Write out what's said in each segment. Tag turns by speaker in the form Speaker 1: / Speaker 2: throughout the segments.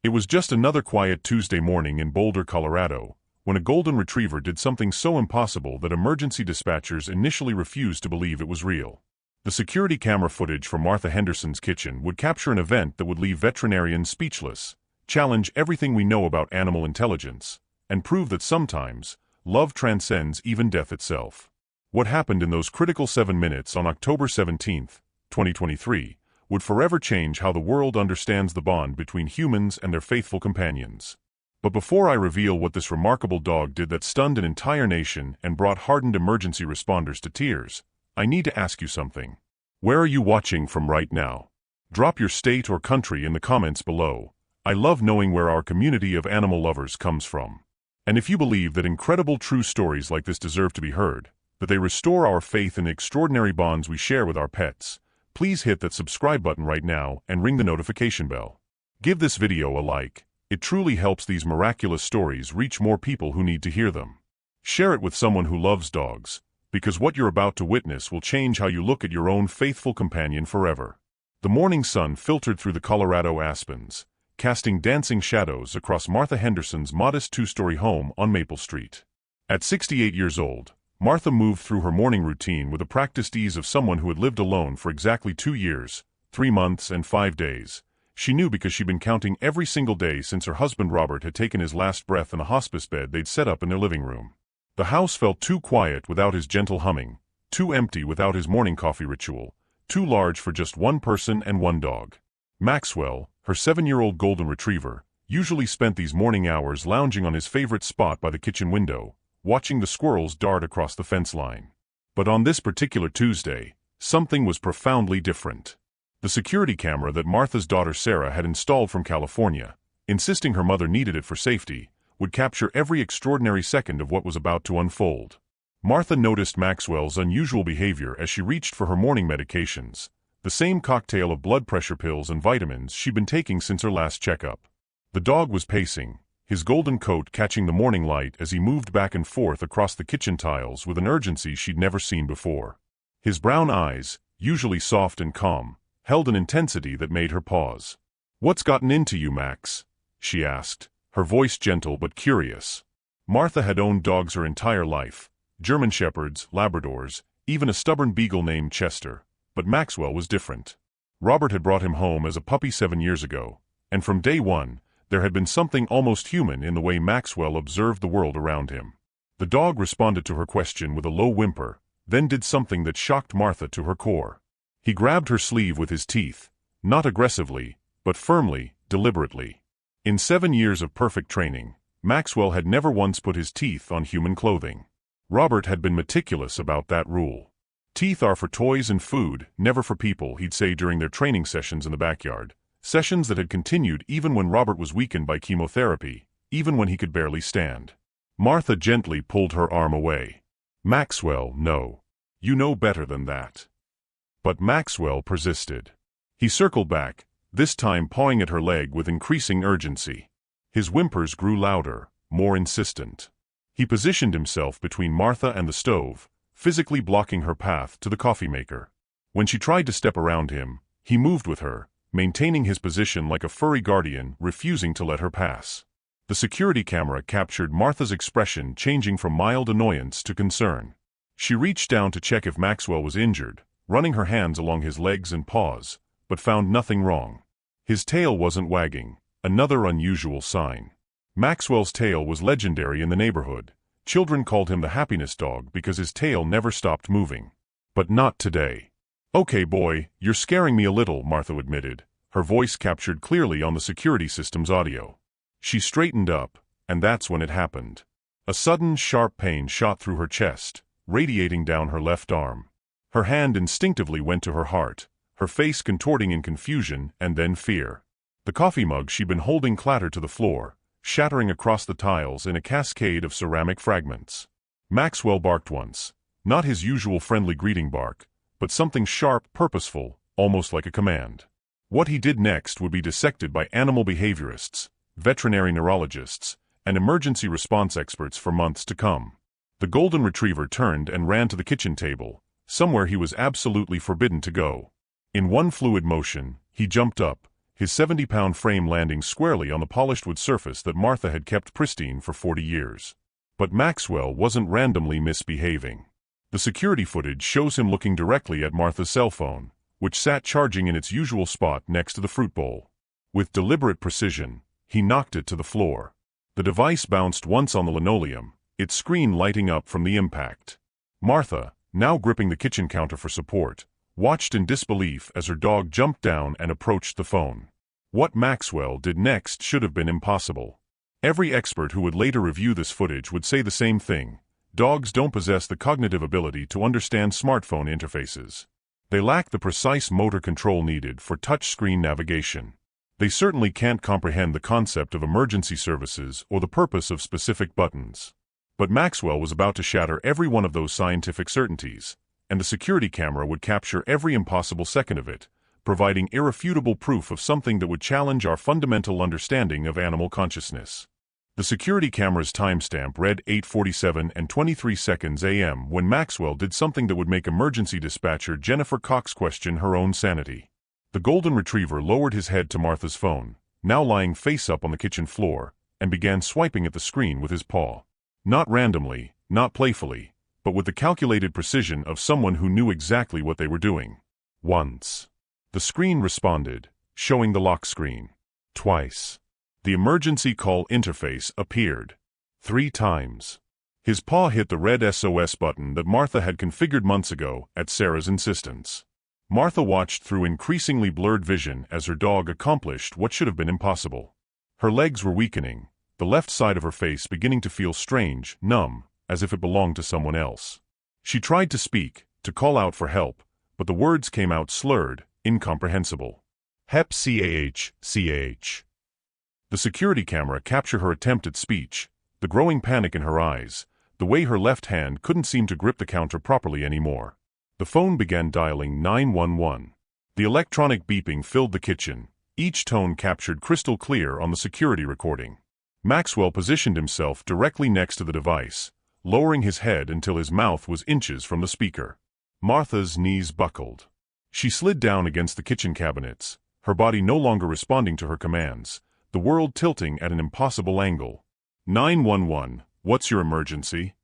Speaker 1: It was just another quiet Tuesday morning in Boulder, Colorado, when a golden retriever did something so impossible that emergency dispatchers initially refused to believe it was real. The security camera footage from Martha Henderson's kitchen would capture an event that would leave veterinarians speechless, challenge everything we know about animal intelligence, and prove that sometimes, love transcends even death itself. What happened in those critical 7 minutes on October 17, 2023, would forever change how the world understands the bond between humans and their faithful companions. But before I reveal what this remarkable dog did that stunned an entire nation and brought hardened emergency responders to tears, I need to ask you something. Where are you watching from right now? Drop your state or country in the comments below. I love knowing where our community of animal lovers comes from. And if you believe that incredible true stories like this deserve to be heard, that they restore our faith in the extraordinary bonds we share with our pets, please hit that subscribe button right now and ring the notification bell. Give this video a like. It truly helps these miraculous stories reach more people who need to hear them. Share it with someone who loves dogs, because what you're about to witness will change how you look at your own faithful companion forever. The morning sun filtered through the Colorado aspens, casting dancing shadows across Martha Henderson's modest two-story home on Maple Street. At 68 years old, Martha moved through her morning routine with the practiced ease of someone who had lived alone for exactly 2 years, 3 months, and 5 days. She knew because she'd been counting every single day since her husband Robert had taken his last breath in the hospice bed they'd set up in their living room. The house felt too quiet without his gentle humming, too empty without his morning coffee ritual, too large for just one person and one dog. Maxwell, her 7-year-old golden retriever, usually spent these morning hours lounging on his favorite spot by the kitchen window, watching the squirrels dart across the fence line. But on this particular Tuesday, something was profoundly different. The security camera that Martha's daughter Sarah had installed from California, insisting her mother needed it for safety, would capture every extraordinary second of what was about to unfold. Martha noticed Maxwell's unusual behavior as she reached for her morning medications, the same cocktail of blood pressure pills and vitamins she'd been taking since her last checkup. The dog was pacing, his golden coat catching the morning light as he moved back and forth across the kitchen tiles with an urgency she'd never seen before. His brown eyes, usually soft and calm, held an intensity that made her pause. "What's gotten into you, Max?" she asked, her voice gentle but curious. Martha had owned dogs her entire life, German Shepherds, Labradors, even a stubborn beagle named Chester, but Maxwell was different. Robert had brought him home as a puppy 7 years ago, and from day one, there had been something almost human in the way Maxwell observed the world around him. The dog responded to her question with a low whimper, then did something that shocked Martha to her core. He grabbed her sleeve with his teeth, not aggressively, but firmly, deliberately. In 7 years of perfect training, Maxwell had never once put his teeth on human clothing. Robert had been meticulous about that rule. "Teeth are for toys and food, never for people," he'd say during their training sessions in the backyard. Sessions that had continued even when Robert was weakened by chemotherapy, even when he could barely stand. Martha gently pulled her arm away. "Maxwell, no. You know better than that." But Maxwell persisted. He circled back, this time pawing at her leg with increasing urgency. His whimpers grew louder, more insistent. He positioned himself between Martha and the stove, physically blocking her path to the coffee maker. When she tried to step around him, he moved with her, maintaining his position like a furry guardian, refusing to let her pass. The security camera captured Martha's expression changing from mild annoyance to concern. She reached down to check if Maxwell was injured, running her hands along his legs and paws, but found nothing wrong. His tail wasn't wagging, another unusual sign. Maxwell's tail was legendary in the neighborhood. Children called him the happiness dog because his tail never stopped moving. But not today. "Okay, boy, you're scaring me a little," Martha admitted, her voice captured clearly on the security system's audio. She straightened up, and that's when it happened. A sudden, sharp pain shot through her chest, radiating down her left arm. Her hand instinctively went to her heart, her face contorting in confusion and then fear. The coffee mug she'd been holding clattered to the floor, shattering across the tiles in a cascade of ceramic fragments. Maxwell barked once, not his usual friendly greeting bark, but something sharp, purposeful, almost like a command. What he did next would be dissected by animal behaviorists, veterinary neurologists, and emergency response experts for months to come. The golden retriever turned and ran to the kitchen table, somewhere he was absolutely forbidden to go. In one fluid motion, he jumped up, his 70-pound frame landing squarely on the polished wood surface that Martha had kept pristine for 40 years. But Maxwell wasn't randomly misbehaving. The security footage shows him looking directly at Martha's cell phone, which sat charging in its usual spot next to the fruit bowl. With deliberate precision, he knocked it to the floor. The device bounced once on the linoleum, its screen lighting up from the impact. Martha, now gripping the kitchen counter for support, watched in disbelief as her dog jumped down and approached the phone. What Maxwell did next should have been impossible. Every expert who would later review this footage would say the same thing: dogs don't possess the cognitive ability to understand smartphone interfaces. They lack the precise motor control needed for touchscreen navigation. They certainly can't comprehend the concept of emergency services or the purpose of specific buttons. But Maxwell was about to shatter every one of those scientific certainties, and the security camera would capture every impossible second of it, providing irrefutable proof of something that would challenge our fundamental understanding of animal consciousness. The security camera's timestamp read 8:47 and 23 seconds a.m. when Maxwell did something that would make emergency dispatcher Jennifer Cox question her own sanity. The Golden Retriever lowered his head to Martha's phone, now lying face-up on the kitchen floor, and began swiping at the screen with his paw. Not randomly, not playfully, but with the calculated precision of someone who knew exactly what they were doing. Once. The screen responded, showing the lock screen. Twice. The emergency call interface appeared. 3 times. His paw hit the red SOS button that Martha had configured months ago at Sarah's insistence. Martha watched through increasingly blurred vision as her dog accomplished what should have been impossible. Her legs were weakening, the left side of her face beginning to feel strange, numb, as if it belonged to someone else. She tried to speak, to call out for help, but the words came out slurred, incomprehensible. Hep CAH, CAH. The security camera captured her attempt at speech, the growing panic in her eyes, the way her left hand couldn't seem to grip the counter properly anymore. The phone began dialing 911. The electronic beeping filled the kitchen, each tone captured crystal clear on the security recording. Maxwell positioned himself directly next to the device, lowering his head until his mouth was inches from the speaker. Martha's knees buckled. She slid down against the kitchen cabinets, her body no longer responding to her commands, the world tilting at an impossible angle. 911, what's your emergency?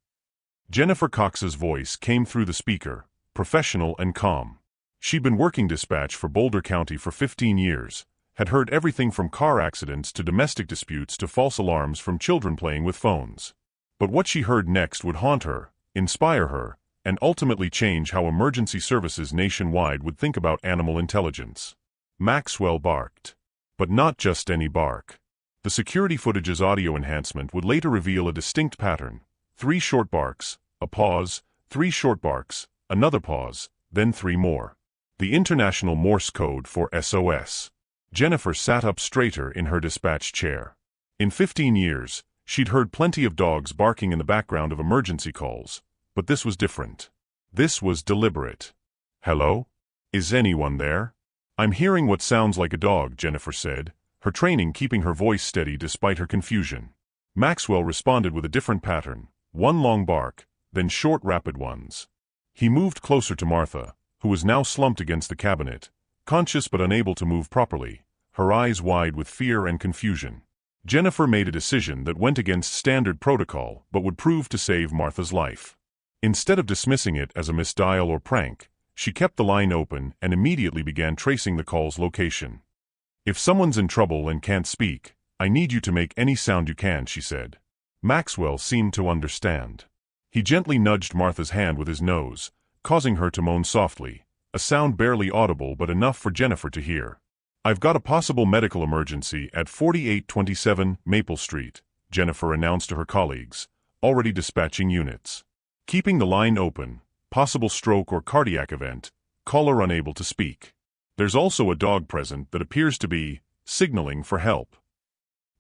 Speaker 1: Jennifer Cox's voice came through the speaker, professional and calm. She'd been working dispatch for Boulder County for 15 years, had heard everything from car accidents to domestic disputes to false alarms from children playing with phones. But what she heard next would haunt her, inspire her, and ultimately change how emergency services nationwide would think about animal intelligence. Maxwell barked. But not just any bark. The security footage's audio enhancement would later reveal a distinct pattern: 3 short barks, a pause, 3 short barks, another pause, then 3 more. The International Morse code for SOS. Jennifer sat up straighter in her dispatch chair. In 15 years, she'd heard plenty of dogs barking in the background of emergency calls, but this was different. This was deliberate. Hello? Is anyone there? I'm hearing what sounds like a dog, Jennifer said, her training keeping her voice steady despite her confusion. Maxwell responded with a different pattern: 1 long bark, then short rapid ones. He moved closer to Martha, who was now slumped against the cabinet, conscious but unable to move properly, her eyes wide with fear and confusion. Jennifer made a decision that went against standard protocol but would prove to save Martha's life. Instead of dismissing it as a misdial or prank, she kept the line open and immediately began tracing the call's location. If someone's in trouble and can't speak, I need you to make any sound you can, she said. Maxwell seemed to understand. He gently nudged Martha's hand with his nose, causing her to moan softly, a sound barely audible but enough for Jennifer to hear. I've got a possible medical emergency at 4827 Maple Street, Jennifer announced to her colleagues, already dispatching units. Keeping the line open, possible stroke or cardiac event, caller unable to speak. There's also a dog present that appears to be signaling for help.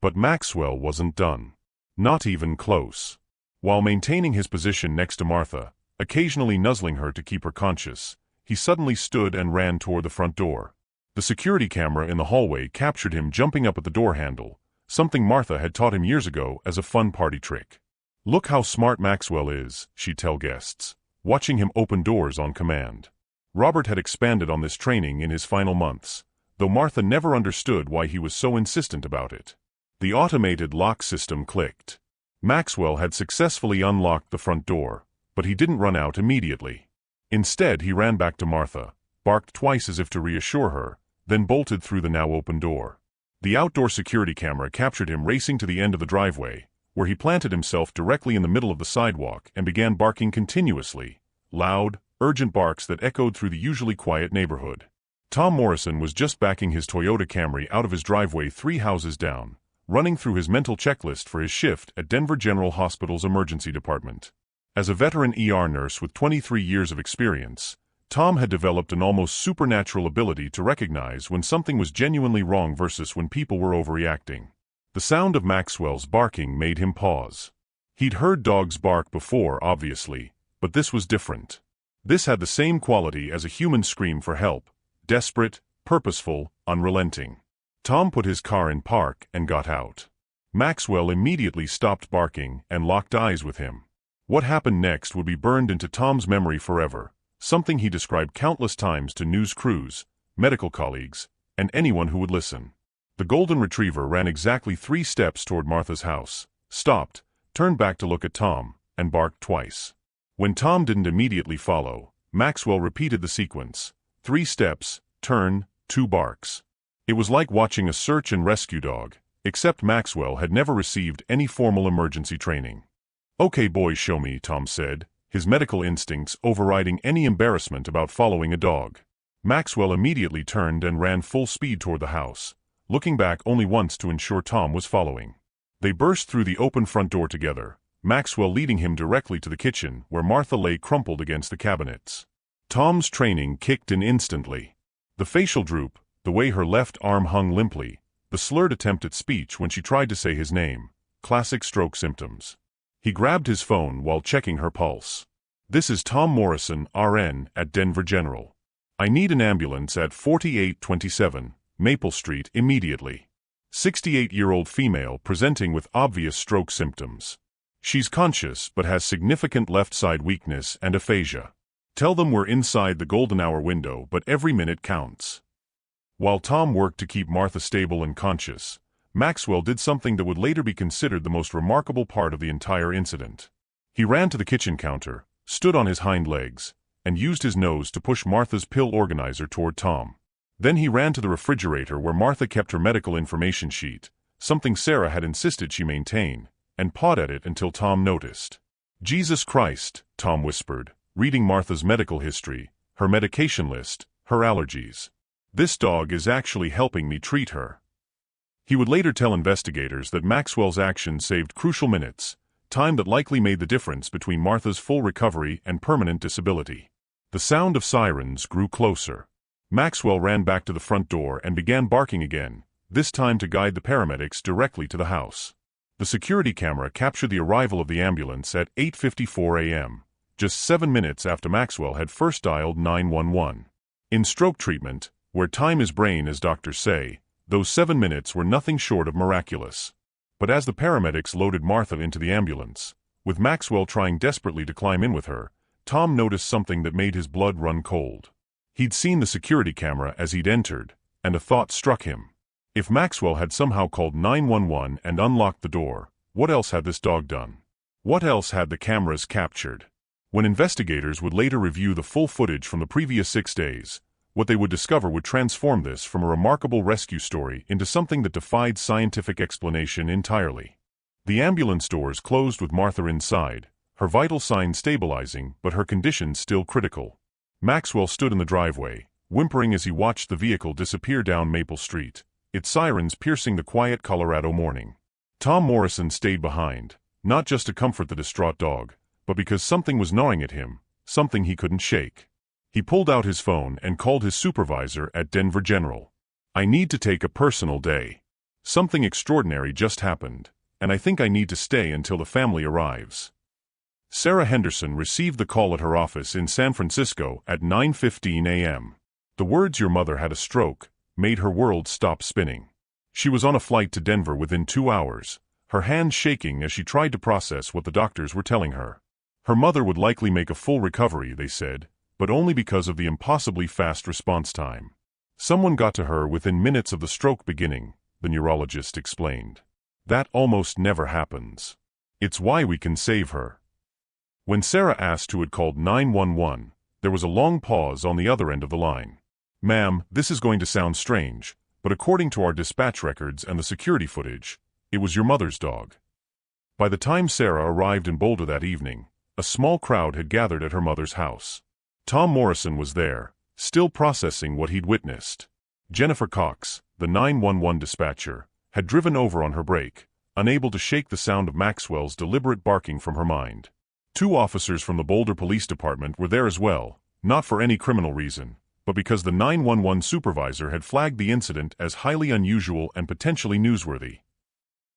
Speaker 1: But Maxwell wasn't done. Not even close. While maintaining his position next to Martha, occasionally nuzzling her to keep her conscious, he suddenly stood and ran toward the front door. The security camera in the hallway captured him jumping up at the door handle, something Martha had taught him years ago as a fun party trick. Look how smart Maxwell is, she'd tell guests, watching him open doors on command. Robert had expanded on this training in his final months, though Martha never understood why he was so insistent about it. The automated lock system clicked. Maxwell had successfully unlocked the front door, but he didn't run out immediately. Instead, he ran back to Martha, barked twice as if to reassure her, then bolted through the now open door. The outdoor security camera captured him racing to the end of the driveway, where he planted himself directly in the middle of the sidewalk and began barking continuously, loud, urgent barks that echoed through the usually quiet neighborhood. Tom Morrison was just backing his Toyota Camry out of his driveway 3 houses down, running through his mental checklist for his shift at Denver General Hospital's emergency department. As a veteran ER nurse with 23 years of experience, Tom had developed an almost supernatural ability to recognize when something was genuinely wrong versus when people were overreacting. The sound of Maxwell's barking made him pause. He'd heard dogs bark before, obviously, but this was different. This had the same quality as a human scream for help, desperate, purposeful, unrelenting. Tom put his car in park and got out. Maxwell immediately stopped barking and locked eyes with him. What happened next would be burned into Tom's memory forever, something he described countless times to news crews, medical colleagues, and anyone who would listen. The Golden Retriever ran exactly 3 steps toward Martha's house, stopped, turned back to look at Tom, and barked twice. When Tom didn't immediately follow, Maxwell repeated the sequence: 3 steps, turn, 2 barks. It was like watching a search and rescue dog, except Maxwell had never received any formal emergency training. "Okay boys, show me," Tom said, his medical instincts overriding any embarrassment about following a dog. Maxwell immediately turned and ran full speed toward the house, looking back only once to ensure Tom was following. They burst through the open front door together, Maxwell leading him directly to the kitchen where Martha lay crumpled against the cabinets. Tom's training kicked in instantly. The facial droop, the way her left arm hung limply, the slurred attempt at speech when she tried to say his name, classic stroke symptoms. He grabbed his phone while checking her pulse. "This is Tom Morrison, RN, at Denver General. I need an ambulance at 4827 Maple Street immediately. 68-year-old female presenting with obvious stroke symptoms. She's conscious but has significant left side weakness and aphasia. Tell them we're inside the golden hour window, but every minute counts." While Tom worked to keep Martha stable and conscious, Maxwell did something that would later be considered the most remarkable part of the entire incident. He ran to the kitchen counter, stood on his hind legs, and used his nose to push Martha's pill organizer toward Tom. Then he ran to the refrigerator where Martha kept her medical information sheet, something Sarah had insisted she maintain, and pawed at it until Tom noticed. "Jesus Christ," Tom whispered, reading Martha's medical history, her medication list, her allergies. "This dog is actually helping me treat her." He would later tell investigators that Maxwell's action saved crucial minutes, time that likely made the difference between Martha's full recovery and permanent disability. The sound of sirens grew closer. Maxwell ran back to the front door and began barking again, this time to guide the paramedics directly to the house. The security camera captured the arrival of the ambulance at 8:54 a.m., just 7 minutes after Maxwell had first dialed 911. In stroke treatment, where time is brain as doctors say, those 7 minutes were nothing short of miraculous. But as the paramedics loaded Martha into the ambulance, with Maxwell trying desperately to climb in with her, Tom noticed something that made his blood run cold. He'd seen the security camera as he'd entered, and a thought struck him. If Maxwell had somehow called 911 and unlocked the door, what else had this dog done? What else had the cameras captured? When investigators would later review the full footage from the previous 6 days, what they would discover would transform this from a remarkable rescue story into something that defied scientific explanation entirely. The ambulance doors closed with Martha inside, her vital signs stabilizing but her condition still critical. Maxwell stood in the driveway, whimpering as he watched the vehicle disappear down Maple Street, its sirens piercing the quiet Colorado morning. Tom Morrison stayed behind, not just to comfort the distraught dog, but because something was gnawing at him, something he couldn't shake. He pulled out his phone and called his supervisor at Denver General. "I need to take a personal day. Something extraordinary just happened, and I think I need to stay until the family arrives." Sarah Henderson received the call at her office in San Francisco at 9:15 a.m. The words "your mother had a stroke" made her world stop spinning. She was on a flight to Denver within 2 hours, her hands shaking as she tried to process what the doctors were telling her. Her mother would likely make a full recovery, they said, but only because of the impossibly fast response time. Someone got to her within minutes of the stroke beginning, the neurologist explained. That almost never happens. It's why we can save her. When Sarah asked who had called 911, there was a long pause on the other end of the line. Ma'am, this is going to sound strange, but according to our dispatch records and the security footage, it was your mother's dog. By the time Sarah arrived in Boulder that evening, a small crowd had gathered at her mother's house. Tom Morrison was there, still processing what he'd witnessed. Jennifer Cox, the 911 dispatcher, had driven over on her break, unable to shake the sound of Maxwell's deliberate barking from her mind. 2 officers from the Boulder Police Department were there as well, not for any criminal reason, but because the 911 supervisor had flagged the incident as highly unusual and potentially newsworthy.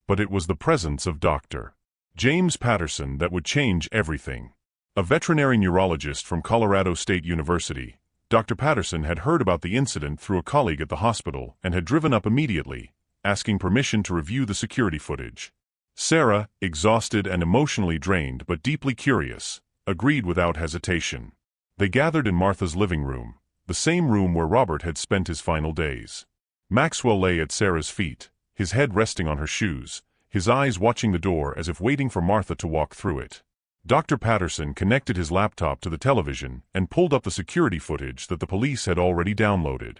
Speaker 1: But it was the presence of Dr. James Patterson that would change everything. A veterinary neurologist from Colorado State University, Dr. Patterson had heard about the incident through a colleague at the hospital and had driven up immediately, asking permission to review the security footage. Sarah, exhausted and emotionally drained but deeply curious, agreed without hesitation. They gathered in Martha's living room, the same room where Robert had spent his final days. Maxwell lay at Sarah's feet, his head resting on her shoes, his eyes watching the door as if waiting for Martha to walk through it. Dr. Patterson connected his laptop to the television and pulled up the security footage that the police had already downloaded.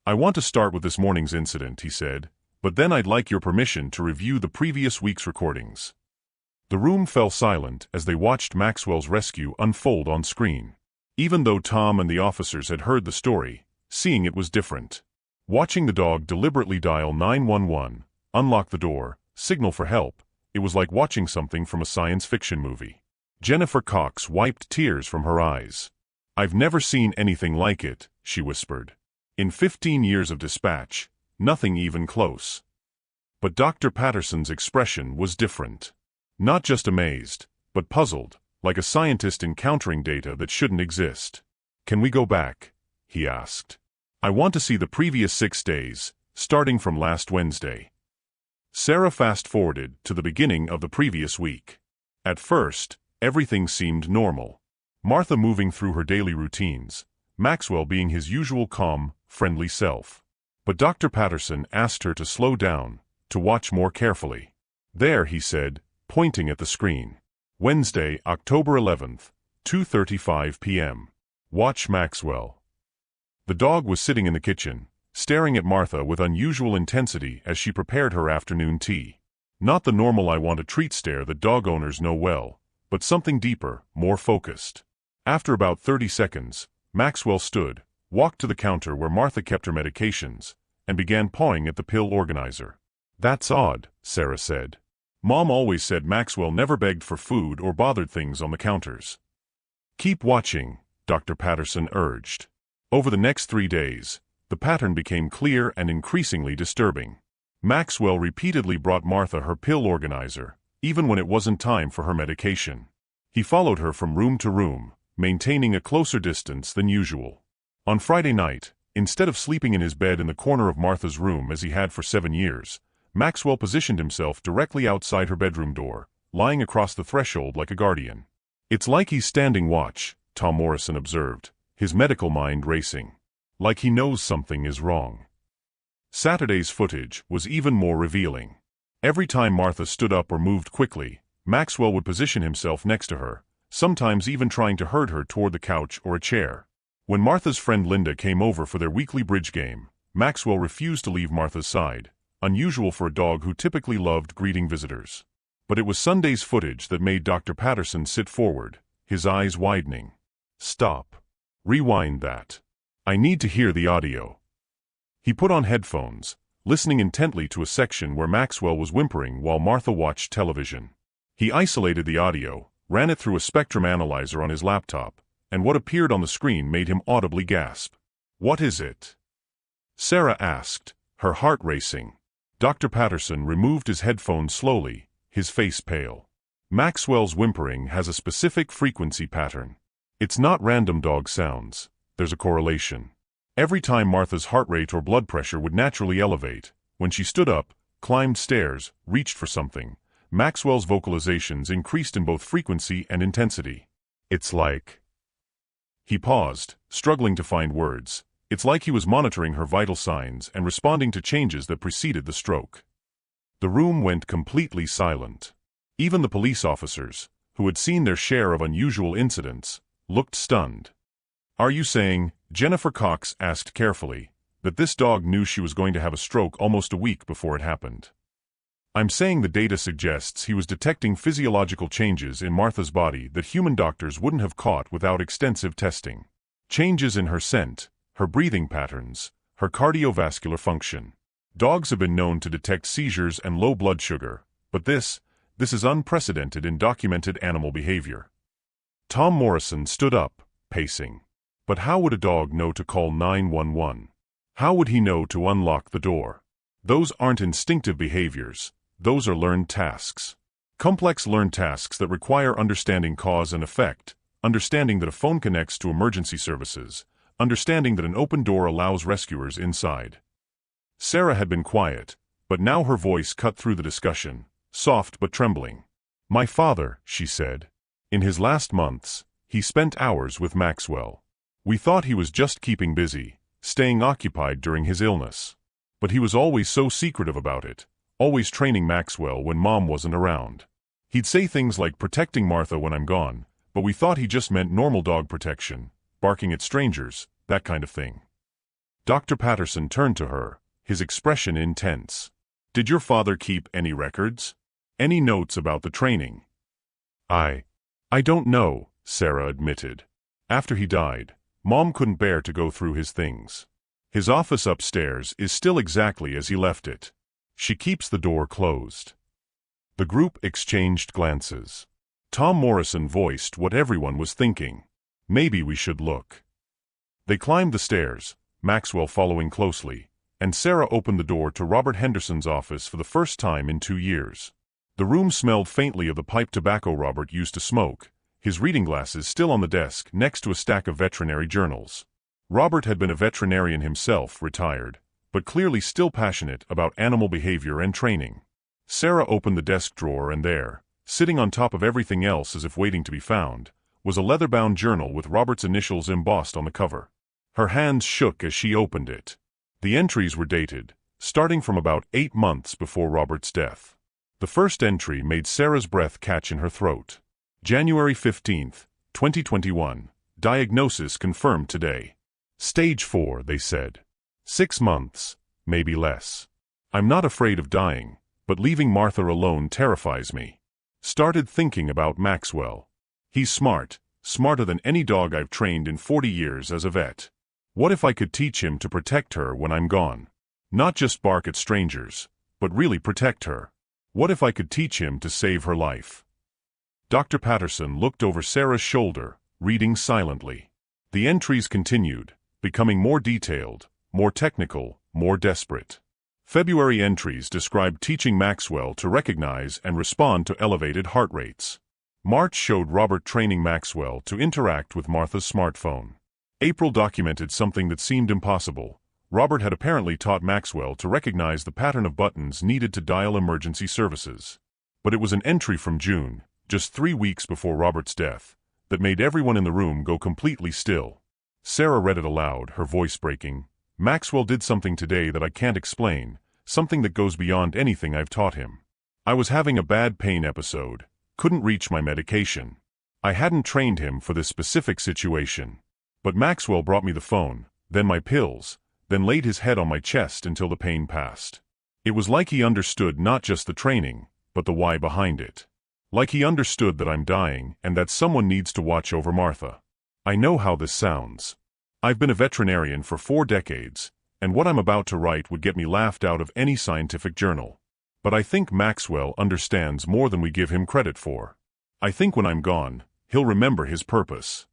Speaker 1: I want to start with this morning's incident, he said, but then I'd like your permission to review the previous week's recordings. The room fell silent as they watched Maxwell's rescue unfold on screen. Even though Tom and the officers had heard the story, seeing it was different. Watching the dog deliberately dial 911, unlock the door, signal for help, it was like watching something from a science fiction movie. Jennifer Cox wiped tears from her eyes. I've never seen anything like it, she whispered. In 15 years of dispatch, nothing even close. But Dr. Patterson's expression was different. Not just amazed, but puzzled, like a scientist encountering data that shouldn't exist. Can we go back? He asked. I want to see the previous 6 days, starting from last Wednesday. Sarah fast-forwarded to the beginning of the previous week. At first, everything seemed normal. Martha moving through her daily routines, Maxwell being his usual calm, friendly self. But Dr. Patterson asked her to slow down, to watch more carefully. There, he said, pointing at the screen. Wednesday, October 11th, 2:35 p.m. Watch Maxwell. The dog was sitting in the kitchen, staring at Martha with unusual intensity as she prepared her afternoon tea. Not the normal I want a treat stare that dog owners know well, but something deeper, more focused. After about 30 seconds, Maxwell stood, walked to the counter where Martha kept her medications, and began pawing at the pill organizer. That's odd, Sarah said. Mom always said Maxwell never begged for food or bothered things on the counters. Keep watching, Dr. Patterson urged. Over the next 3 days, the pattern became clear and increasingly disturbing. Maxwell repeatedly brought Martha her pill organizer, even when it wasn't time for her medication. He followed her from room to room, maintaining a closer distance than usual. On Friday night, instead of sleeping in his bed in the corner of Martha's room as he had for 7 years, Maxwell positioned himself directly outside her bedroom door, lying across the threshold like a guardian. It's like he's standing watch, Tom Morrison observed, his medical mind racing. Like he knows something is wrong. Saturday's footage was even more revealing. Every time Martha stood up or moved quickly, Maxwell would position himself next to her, sometimes even trying to herd her toward the couch or a chair. When Martha's friend Linda came over for their weekly bridge game, Maxwell refused to leave Martha's side, unusual for a dog who typically loved greeting visitors. But it was Sunday's footage that made Dr. Patterson sit forward, his eyes widening. Stop. Rewind that. I need to hear the audio. He put on headphones, listening intently to a section where Maxwell was whimpering while Martha watched television. He isolated the audio, ran it through a spectrum analyzer on his laptop, and what appeared on the screen made him audibly gasp. What is it? Sarah asked, her heart racing. Dr. Patterson removed his headphones slowly, his face pale. Maxwell's whimpering has a specific frequency pattern. It's not random dog sounds. There's a correlation. Every time Martha's heart rate or blood pressure would naturally elevate, when she stood up, climbed stairs, reached for something, Maxwell's vocalizations increased in both frequency and intensity. It's like... He paused, struggling to find words. It's like he was monitoring her vital signs and responding to changes that preceded the stroke. The room went completely silent. Even the police officers, who had seen their share of unusual incidents, looked stunned. "Are you saying," Jennifer Cox asked carefully, "that this dog knew she was going to have a stroke almost a week before it happened?" "I'm saying the data suggests he was detecting physiological changes in Martha's body that human doctors wouldn't have caught without extensive testing. Changes in her scent, her breathing patterns, her cardiovascular function. Dogs have been known to detect seizures and low blood sugar, but this is unprecedented in documented animal behavior." Tom Morrison stood up, pacing. But how would a dog know to call 911? How would he know to unlock the door? Those aren't instinctive behaviors, those are learned tasks. Complex learned tasks that require understanding cause and effect, understanding that a phone connects to emergency services, understanding that an open door allows rescuers inside. Sarah had been quiet, but now her voice cut through the discussion, soft but trembling. "My father," she said. "In his last months, he spent hours with Maxwell. We thought he was just keeping busy, staying occupied during his illness. But he was always so secretive about it, always training Maxwell when Mom wasn't around. He'd say things like protecting Martha when I'm gone, but we thought he just meant normal dog protection, barking at strangers, that kind of thing." Dr. Patterson turned to her, his expression intense. "Did your father keep any records? Any notes about the training?" I don't know," Sarah admitted. "After he died, Mom couldn't bear to go through his things. His office upstairs is still exactly as he left it. She keeps the door closed." The group exchanged glances. Tom Morrison voiced what everyone was thinking. "Maybe we should look." They climbed the stairs, Maxwell following closely, and Sarah opened the door to Robert Henderson's office for the first time in 2 years. The room smelled faintly of the pipe tobacco Robert used to smoke, his reading glasses still on the desk next to a stack of veterinary journals. Robert had been a veterinarian himself, retired, but clearly still passionate about animal behavior and training. Sarah opened the desk drawer and there, sitting on top of everything else as if waiting to be found, was a leather-bound journal with Robert's initials embossed on the cover. Her hands shook as she opened it. The entries were dated, starting from about 8 months before Robert's death. The first entry made Sarah's breath catch in her throat. January 15th, 2021. Diagnosis confirmed today. Stage 4, they said. 6 months, maybe less. I'm not afraid of dying, but leaving Martha alone terrifies me. Started thinking about Maxwell. He's smart, smarter than any dog I've trained in 40 years as a vet. What if I could teach him to protect her when I'm gone? Not just bark at strangers, but really protect her. What if I could teach him to save her life? Dr. Patterson looked over Sarah's shoulder, reading silently. The entries continued, becoming more detailed, more technical, more desperate. February entries described teaching Maxwell to recognize and respond to elevated heart rates. March showed Robert training Maxwell to interact with Martha's smartphone. April documented something that seemed impossible. Robert had apparently taught Maxwell to recognize the pattern of buttons needed to dial emergency services. But it was an entry from June, just 3 weeks before Robert's death, that made everyone in the room go completely still. Sarah read it aloud, her voice breaking. "Maxwell did something today that I can't explain, something that goes beyond anything I've taught him. I was having a bad pain episode, couldn't reach my medication. I hadn't trained him for this specific situation. But Maxwell brought me the phone, then my pills, then laid his head on my chest until the pain passed. It was like he understood not just the training, but the why behind it. Like he understood that I'm dying and that someone needs to watch over Martha. I know how this sounds. I've been a veterinarian for 4 decades, and what I'm about to write would get me laughed out of any scientific journal. But I think Maxwell understands more than we give him credit for. I think when I'm gone, he'll remember his purpose."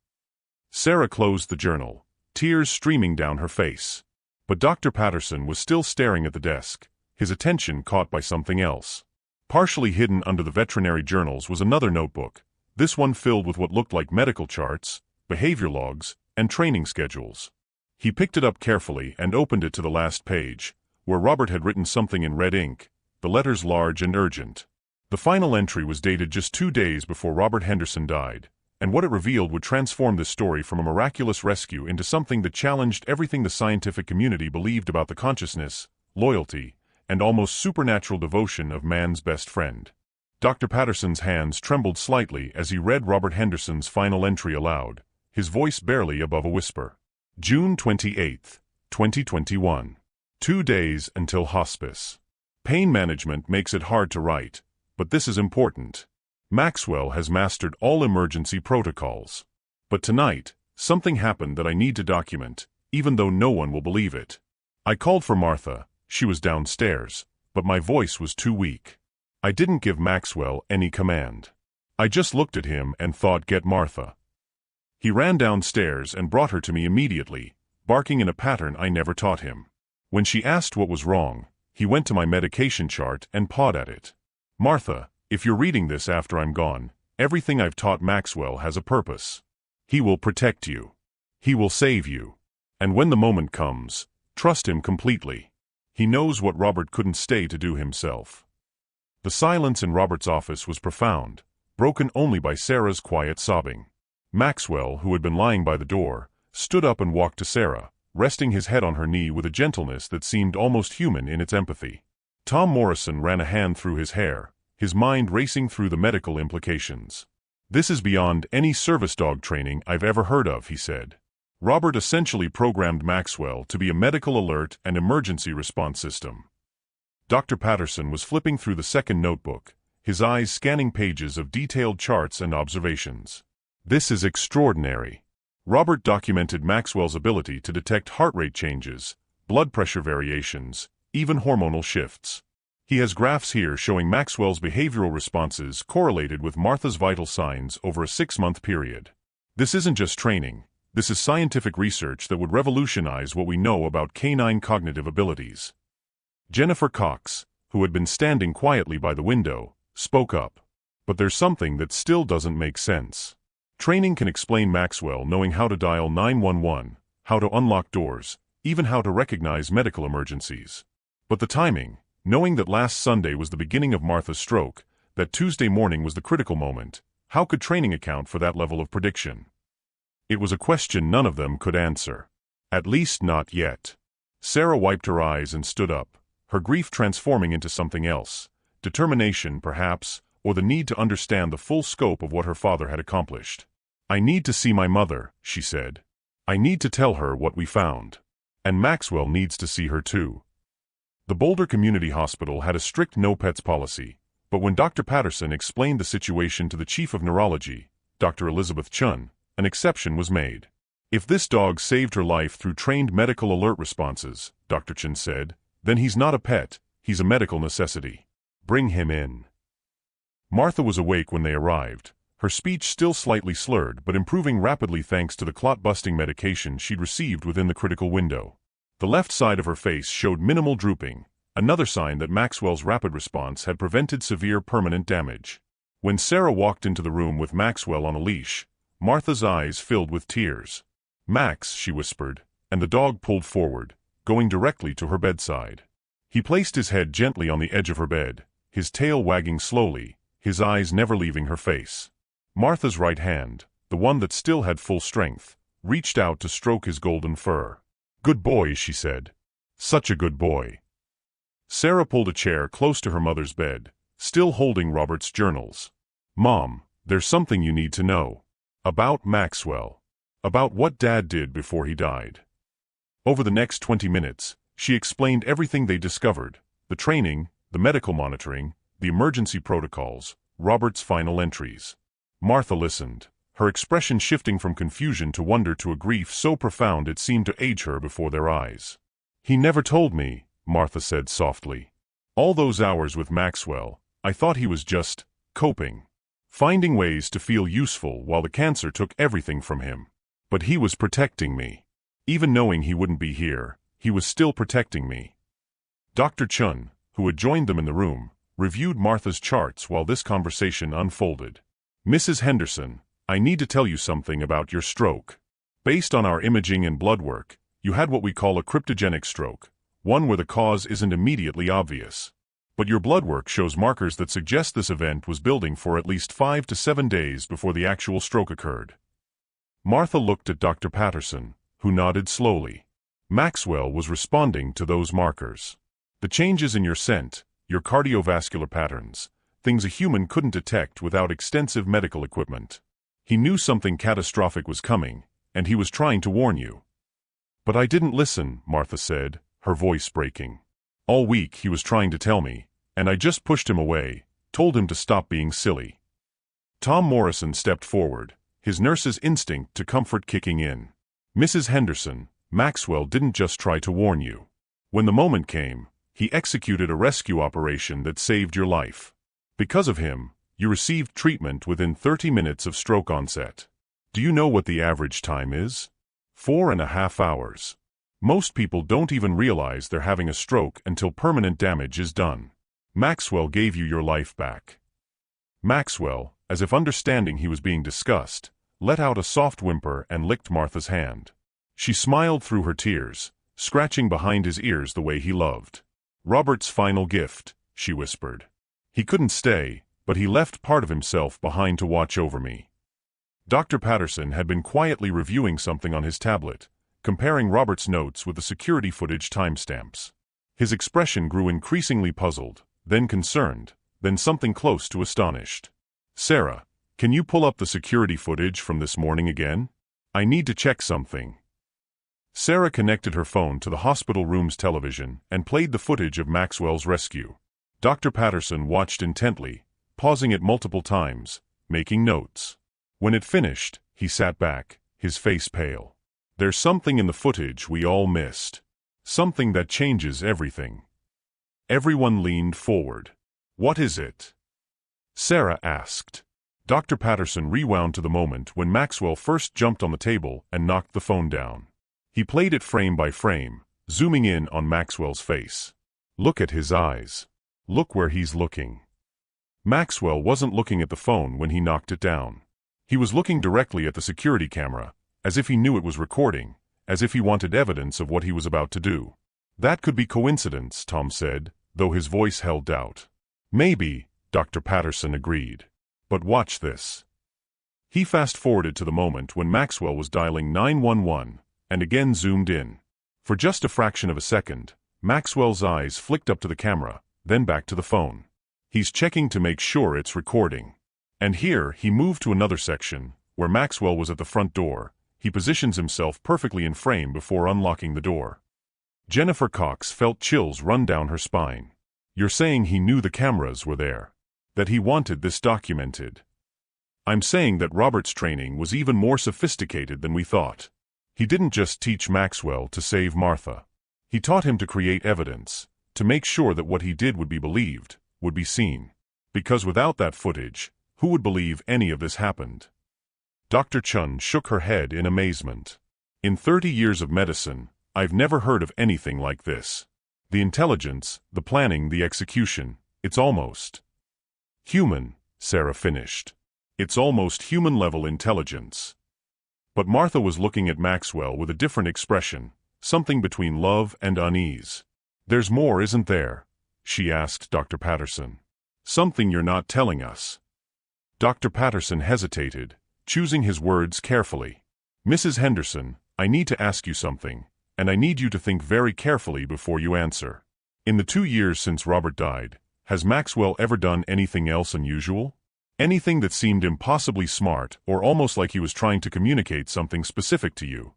Speaker 1: Sarah closed the journal, tears streaming down her face. But Dr. Patterson was still staring at the desk, his attention caught by something else. Partially hidden under the veterinary journals was another notebook, this one filled with what looked like medical charts, behavior logs, and training schedules. He picked it up carefully and opened it to the last page, where Robert had written something in red ink, the letters large and urgent. The final entry was dated just 2 days before Robert Henderson died, and what it revealed would transform this story from a miraculous rescue into something that challenged everything the scientific community believed about the consciousness, loyalty, and almost supernatural devotion of man's best friend. Dr. Patterson's hands trembled slightly as he read Robert Henderson's final entry aloud, his voice barely above a whisper. June 28, 2021. 2 days until hospice. Pain management makes it hard to write, but this is important. Maxwell has mastered all emergency protocols. But tonight, something happened that I need to document, even though no one will believe it. I called for Martha. She was downstairs, but my voice was too weak. I didn't give Maxwell any command. I just looked at him and thought, "Get Martha." He ran downstairs and brought her to me immediately, barking in a pattern I never taught him. When she asked what was wrong, he went to my medication chart and pawed at it. "Martha, if you're reading this after I'm gone, everything I've taught Maxwell has a purpose. He will protect you. He will save you. And when the moment comes, trust him completely. He knows what Robert couldn't stay to do himself." The silence in Robert's office was profound, broken only by Sarah's quiet sobbing. Maxwell, who had been lying by the door, stood up and walked to Sarah, resting his head on her knee with a gentleness that seemed almost human in its empathy. Tom Morrison ran a hand through his hair, his mind racing through the medical implications. "This is beyond any service dog training I've ever heard of," he said. Robert essentially programmed Maxwell to be a medical alert and emergency response system. Dr. Patterson was flipping through the second notebook, his eyes scanning pages of detailed charts and observations. "This is extraordinary." Robert documented Maxwell's ability to detect heart rate changes, blood pressure variations, even hormonal shifts. He has graphs here showing Maxwell's behavioral responses correlated with Martha's vital signs over a 6-month period. This isn't just training. This is scientific research that would revolutionize what we know about canine cognitive abilities. Jennifer Cox, who had been standing quietly by the window, spoke up. "But there's something that still doesn't make sense. Training can explain Maxwell knowing how to dial 911, how to unlock doors, even how to recognize medical emergencies. But the timing, knowing that last Sunday was the beginning of Martha's stroke, that Tuesday morning was the critical moment, how could training account for that level of prediction?" It was a question none of them could answer. At least not yet. Sarah wiped her eyes and stood up, her grief transforming into something else, determination perhaps, or the need to understand the full scope of what her father had accomplished. "I need to see my mother," she said. "I need to tell her what we found. And Maxwell needs to see her too." The Boulder Community Hospital had a strict no-pets policy, but when Dr. Patterson explained the situation to the chief of neurology, Dr. Elizabeth Chun, an exception was made. "If this dog saved her life through trained medical alert responses," Dr. Chun said, "then he's not a pet, he's a medical necessity. Bring him in." Martha was awake when they arrived, her speech still slightly slurred but improving rapidly thanks to the clot-busting medication she'd received within the critical window. The left side of her face showed minimal drooping, another sign that Maxwell's rapid response had prevented severe permanent damage. When Sarah walked into the room with Maxwell on a leash, Martha's eyes filled with tears. "Max," she whispered, and the dog pulled forward, going directly to her bedside. He placed his head gently on the edge of her bed, his tail wagging slowly, his eyes never leaving her face. Martha's right hand, the one that still had full strength, reached out to stroke his golden fur. "Good boy," she said. "Such a good boy." Sarah pulled a chair close to her mother's bed, still holding Robert's journals. "Mom, there's something you need to know. About Maxwell. About what Dad did before he died." Over the next 20 minutes, she explained everything they discovered, the training, the medical monitoring, the emergency protocols, Robert's final entries. Martha listened, her expression shifting from confusion to wonder to a grief so profound it seemed to age her before their eyes. "He never told me," Martha said softly. "All those hours with Maxwell, I thought he was just coping. Finding ways to feel useful while the cancer took everything from him. But he was protecting me. Even knowing he wouldn't be here, he was still protecting me." Dr. Chun, who had joined them in the room, reviewed Martha's charts while this conversation unfolded. "Mrs. Henderson, I need to tell you something about your stroke. Based on our imaging and blood work, you had what we call a cryptogenic stroke, one where the cause isn't immediately obvious. But your blood work shows markers that suggest this event was building for at least 5 to 7 days before the actual stroke occurred. Martha looked at Dr. Patterson, who nodded slowly. Maxwell was responding to those markers. The changes in your scent, your cardiovascular patterns, things a human couldn't detect without extensive medical equipment. He knew something catastrophic was coming, and he was trying to warn you. But I didn't listen, Martha said, her voice breaking. All week he was trying to tell me, and I just pushed him away, told him to stop being silly. Tom Morrison stepped forward, his nurse's instinct to comfort kicking in. Mrs. Henderson, Maxwell didn't just try to warn you. When the moment came, he executed a rescue operation that saved your life. Because of him, you received treatment within 30 minutes of stroke onset. Do you know what the average time is? 4.5 hours. Most people don't even realize they're having a stroke until permanent damage is done. Maxwell gave you your life back. Maxwell, as if understanding he was being discussed, let out a soft whimper and licked Martha's hand. She smiled through her tears, scratching behind his ears the way he loved. Robert's final gift, she whispered. He couldn't stay, but he left part of himself behind to watch over me. Dr. Patterson had been quietly reviewing something on his tablet, comparing Robert's notes with the security footage timestamps. His expression grew increasingly puzzled, then concerned, then something close to astonished. Sarah, can you pull up the security footage from this morning again? I need to check something. Sarah connected her phone to the hospital room's television and played the footage of Maxwell's rescue. Dr. Patterson watched intently, pausing it multiple times, making notes. When it finished, he sat back, his face pale. There's something in the footage we all missed. Something that changes everything. Everyone leaned forward. What is it? Sarah asked. Dr. Patterson rewound to the moment when Maxwell first jumped on the table and knocked the phone down. He played it frame by frame, zooming in on Maxwell's face. Look at his eyes. Look where he's looking. Maxwell wasn't looking at the phone when he knocked it down. He was looking directly at the security camera, as if he knew it was recording, as if he wanted evidence of what he was about to do. That could be coincidence, Tom said, though his voice held doubt. Maybe, Dr. Patterson agreed. But watch this. He fast-forwarded to the moment when Maxwell was dialing 911, and again zoomed in. For just a fraction of a second, Maxwell's eyes flicked up to the camera, then back to the phone. He's checking to make sure it's recording. And here, he moved to another section, where Maxwell was at the front door. He positions himself perfectly in frame before unlocking the door. Jennifer Cox felt chills run down her spine. You're saying he knew the cameras were there? That he wanted this documented? I'm saying that Robert's training was even more sophisticated than we thought. He didn't just teach Maxwell to save Martha. He taught him to create evidence, to make sure that what he did would be believed, would be seen. Because without that footage, who would believe any of this happened? Dr. Chun shook her head in amazement. In 30 years of medicine, I've never heard of anything like this. The intelligence, the planning, the execution, it's almost human, Sarah finished. It's almost human-level intelligence. But Martha was looking at Maxwell with a different expression, something between love and unease. There's more, isn't there? She asked Dr. Patterson. Something you're not telling us. Dr. Patterson hesitated, choosing his words carefully. Mrs. Henderson, I need to ask you something, and I need you to think very carefully before you answer. In the 2 years since Robert died, has Maxwell ever done anything else unusual? Anything that seemed impossibly smart or almost like he was trying to communicate something specific to you?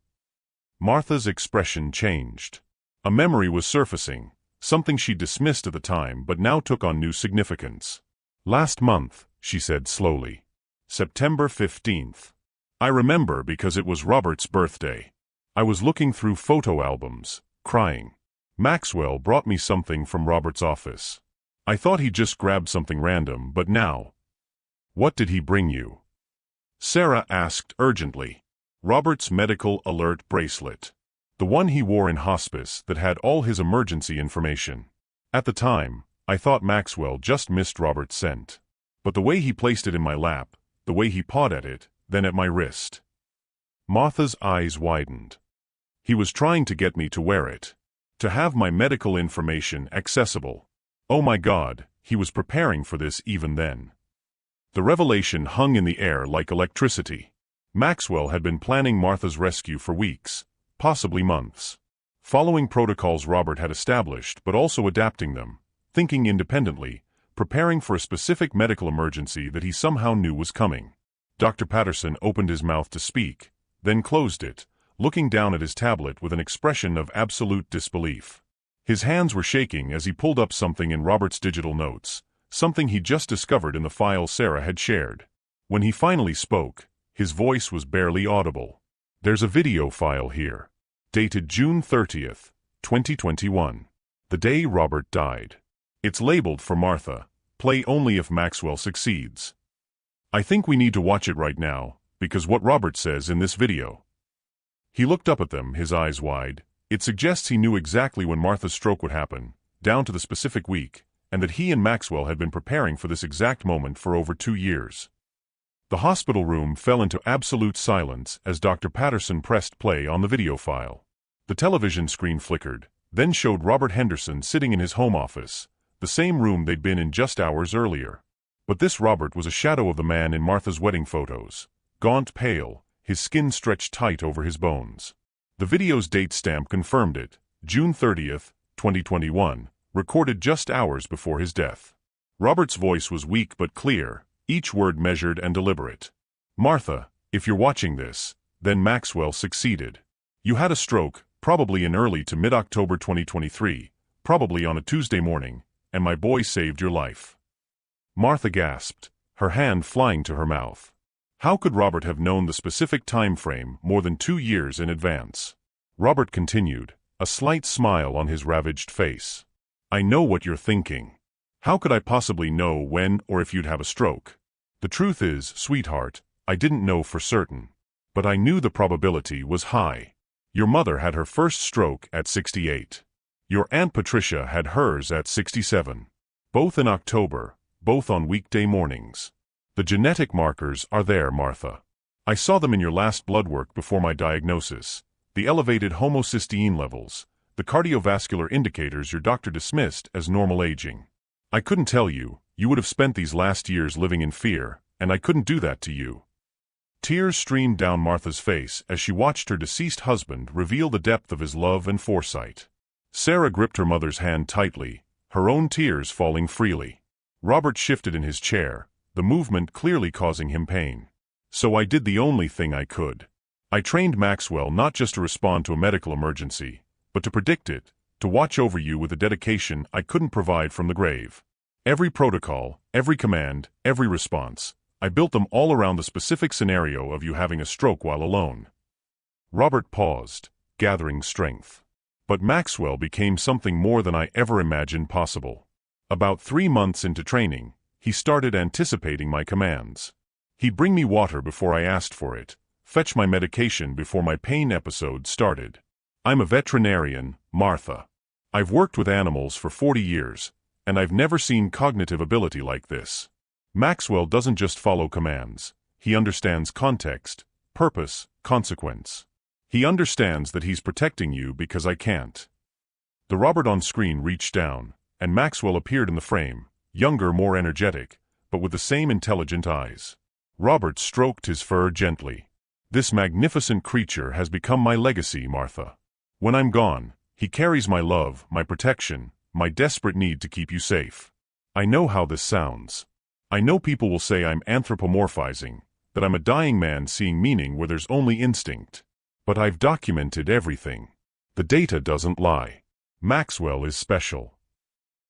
Speaker 1: Martha's expression changed. A memory was surfacing, something she dismissed at the time but now took on new significance. Last month, she said slowly. September 15th. I remember because it was Robert's birthday. I was looking through photo albums, crying. Maxwell brought me something from Robert's office. I thought he just grabbed something random, but now. What did he bring you? Sarah asked urgently. Robert's medical alert bracelet. The one he wore in hospice that had all his emergency information. At the time, I thought Maxwell just missed Robert's scent. But the way he placed it in my lap, the way he pawed at it, then at my wrist. Martha's eyes widened. He was trying to get me to wear it. To have my medical information accessible. Oh my God, he was preparing for this even then. The revelation hung in the air like electricity. Maxwell had been planning Martha's rescue for weeks, possibly months. Following protocols Robert had established, but also adapting them, thinking independently, preparing for a specific medical emergency that he somehow knew was coming. Dr. Patterson opened his mouth to speak, then closed it, looking down at his tablet with an expression of absolute disbelief. His hands were shaking as he pulled up something in Robert's digital notes, something he'd just discovered in the file Sarah had shared. When he finally spoke, his voice was barely audible. There's a video file here, dated June 30th, 2021, the day Robert died. It's labeled for Martha, play only if Maxwell succeeds. I think we need to watch it right now, because what Robert says in this video. He looked up at them, his eyes wide. It suggests he knew exactly when Martha's stroke would happen, down to the specific week, and that he and Maxwell had been preparing for this exact moment for over 2 years. The hospital room fell into absolute silence as Dr. Patterson pressed play on the video file. The television screen flickered, then showed Robert Henderson sitting in his home office, the same room they'd been in just hours earlier. But this Robert was a shadow of the man in Martha's wedding photos, gaunt, pale, his skin stretched tight over his bones. The video's date stamp confirmed it, June 30th, 2021, recorded just hours before his death. Robert's voice was weak but clear, each word measured and deliberate. Martha, if you're watching this, then Maxwell succeeded. You had a stroke, probably in early to mid-October 2023, probably on a Tuesday morning, and my boy saved your life. Martha gasped, her hand flying to her mouth. How could Robert have known the specific time frame more than 2 years in advance? Robert continued, a slight smile on his ravaged face. I know what you're thinking. How could I possibly know when or if you'd have a stroke? The truth is, sweetheart, I didn't know for certain. But I knew the probability was high. Your mother had her first stroke at 68. Your Aunt Patricia had hers at 67. Both in October, both on weekday mornings. The genetic markers are there, Martha. I saw them in your last blood work before my diagnosis. The elevated homocysteine levels, the cardiovascular indicators your doctor dismissed as normal aging. I couldn't tell you, you would have spent these last years living in fear, and I couldn't do that to you. Tears streamed down Martha's face as she watched her deceased husband reveal the depth of his love and foresight. Sarah gripped her mother's hand tightly, her own tears falling freely. Robert shifted in his chair, the movement clearly causing him pain. So I did the only thing I could. I trained Maxwell not just to respond to a medical emergency, but to predict it, to watch over you with a dedication I couldn't provide from the grave. Every protocol, every command, every response, I built them all around the specific scenario of you having a stroke while alone. Robert paused, gathering strength. But Maxwell became something more than I ever imagined possible. About 3 months into training, he started anticipating my commands. He'd bring me water before I asked for it, fetch my medication before my pain episode started. I'm a veterinarian, Martha. I've worked with animals for 40 years, and I've never seen cognitive ability like this. Maxwell doesn't just follow commands. He understands context, purpose, consequence. He understands that he's protecting you because I can't. The Robert on screen reached down, and Maxwell appeared in the frame, younger, more energetic, but with the same intelligent eyes. Robert stroked his fur gently. This magnificent creature has become my legacy, Martha. When I'm gone, he carries my love, my protection, my desperate need to keep you safe. I know how this sounds. I know people will say I'm anthropomorphizing, that I'm a dying man seeing meaning where there's only instinct. But I've documented everything. The data doesn't lie. Maxwell is special.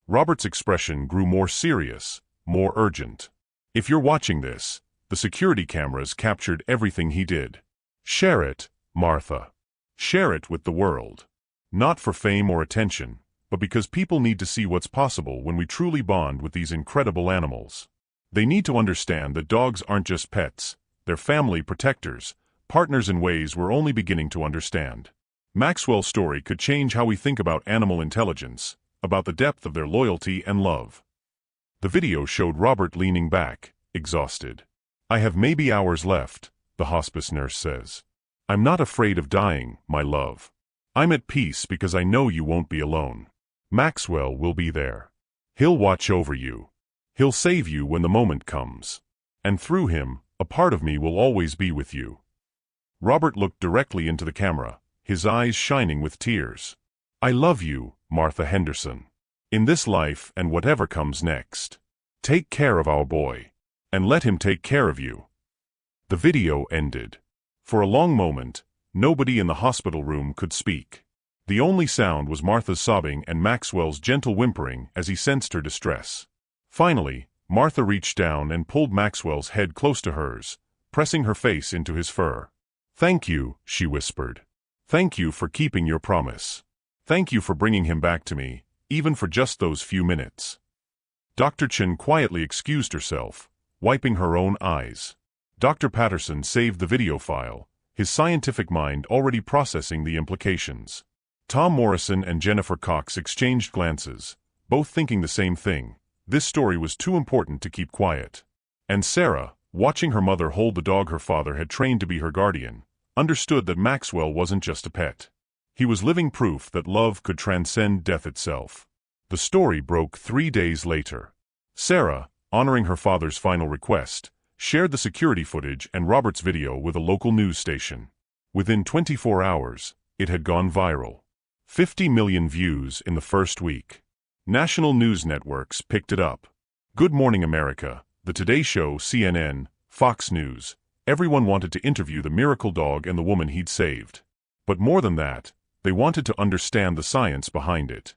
Speaker 1: Robert's expression grew more serious, more urgent. If you're watching this, the security cameras captured everything he did. Share it, Martha. Share it with the world. Not for fame or attention, but because people need to see what's possible when we truly bond with these incredible animals. They need to understand that dogs aren't just pets, they're family protectors, partners in ways we're only beginning to understand. Maxwell's story could change how we think about animal intelligence, about the depth of their loyalty and love. The video showed Robert leaning back, exhausted. I have maybe hours left, the hospice nurse says. I'm not afraid of dying, my love. I'm at peace because I know you won't be alone. Maxwell will be there. He'll watch over you. He'll save you when the moment comes. And through him, a part of me will always be with you. Robert looked directly into the camera, his eyes shining with tears. I love you, Martha Henderson. In this life and whatever comes next. Take care of our boy. And let him take care of you. The video ended. For a long moment, nobody in the hospital room could speak. The only sound was Martha's sobbing and Maxwell's gentle whimpering as he sensed her distress. Finally, Martha reached down and pulled Maxwell's head close to hers, pressing her face into his fur. Thank you, she whispered. Thank you for keeping your promise. Thank you for bringing him back to me, even for just those few minutes. Dr. Chen quietly excused herself, wiping her own eyes. Dr. Patterson saved the video file, his scientific mind already processing the implications. Tom Morrison and Jennifer Cox exchanged glances, both thinking the same thing. This story was too important to keep quiet. And Sarah, watching her mother hold the dog her father had trained to be her guardian, understood that Maxwell wasn't just a pet. He was living proof that love could transcend death itself. The story broke 3 days later. Sarah, honoring her father's final request, shared the security footage and Robert's video with a local news station. Within 24 hours, it had gone viral. 50 million views in the first week. National news networks picked it up. Good Morning America, The Today Show, CNN, Fox News. Everyone wanted to interview the miracle dog and the woman he'd saved. But more than that, they wanted to understand the science behind it.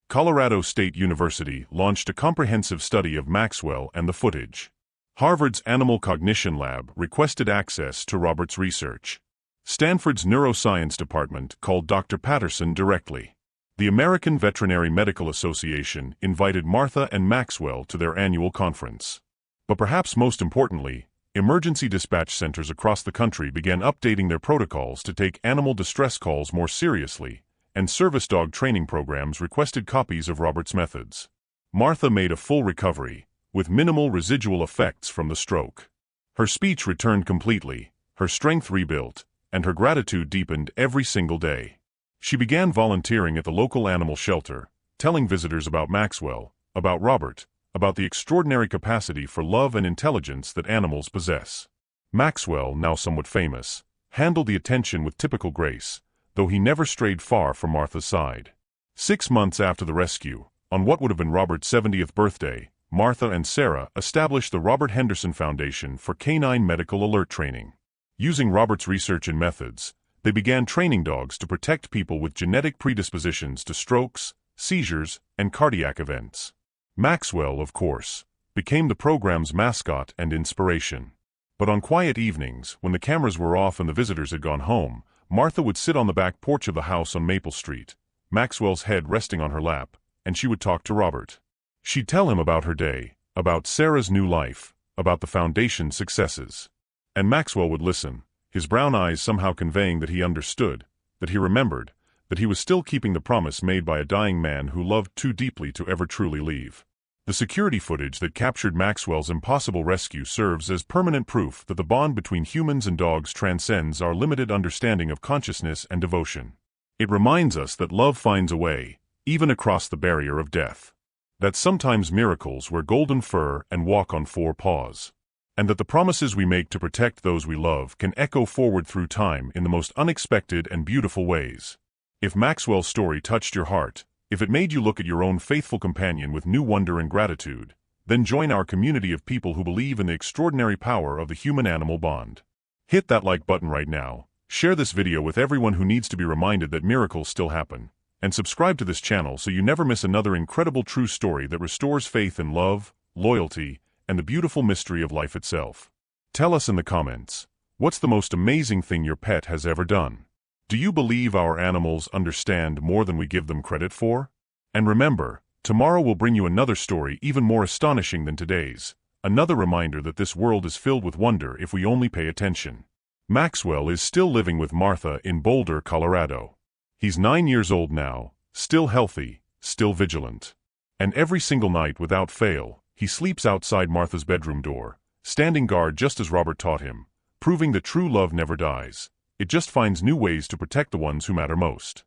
Speaker 1: Colorado State University launched a comprehensive study of Maxwell and the footage. Harvard's Animal Cognition Lab requested access to Robert's research. Stanford's Neuroscience Department called Dr. Patterson directly. The American Veterinary Medical Association invited Martha and Maxwell to their annual conference. But perhaps most importantly, emergency dispatch centers across the country began updating their protocols to take animal distress calls more seriously, and service dog training programs requested copies of Robert's methods. Martha made a full recovery, with minimal residual effects from the stroke. Her speech returned completely, her strength rebuilt, and her gratitude deepened every single day. She began volunteering at the local animal shelter, telling visitors about Maxwell, about Robert, about the extraordinary capacity for love and intelligence that animals possess. Maxwell, now somewhat famous, handled the attention with typical grace, though he never strayed far from Martha's side. 6 months after the rescue, on what would have been Robert's 70th birthday, Martha and Sarah established the Robert Henderson Foundation for Canine Medical Alert Training. Using Robert's research and methods, they began training dogs to protect people with genetic predispositions to strokes, seizures, and cardiac events. Maxwell, of course, became the program's mascot and inspiration. But on quiet evenings, when the cameras were off and the visitors had gone home, Martha would sit on the back porch of the house on Maple Street, Maxwell's head resting on her lap, and she would talk to Robert. She'd tell him about her day, about Sarah's new life, about the Foundation's successes. And Maxwell would listen, his brown eyes somehow conveying that he understood, that he remembered, that he was still keeping the promise made by a dying man who loved too deeply to ever truly leave. The security footage that captured Maxwell's impossible rescue serves as permanent proof that the bond between humans and dogs transcends our limited understanding of consciousness and devotion. It reminds us that love finds a way, even across the barrier of death. That sometimes miracles wear golden fur and walk on 4 paws. And that the promises we make to protect those we love can echo forward through time in the most unexpected and beautiful ways. If Maxwell's story touched your heart, if it made you look at your own faithful companion with new wonder and gratitude, then join our community of people who believe in the extraordinary power of the human-animal bond. Hit that like button right now, share this video with everyone who needs to be reminded that miracles still happen, and subscribe to this channel so you never miss another incredible true story that restores faith in love, loyalty, and the beautiful mystery of life itself. Tell us in the comments, what's the most amazing thing your pet has ever done? Do you believe our animals understand more than we give them credit for? And remember, tomorrow will bring you another story even more astonishing than today's, another reminder that this world is filled with wonder if we only pay attention. Maxwell is still living with Martha in Boulder, Colorado. He's 9 years old now, still healthy, still vigilant. And every single night without fail, he sleeps outside Martha's bedroom door, standing guard just as Robert taught him, proving that true love never dies. It just finds new ways to protect the ones who matter most.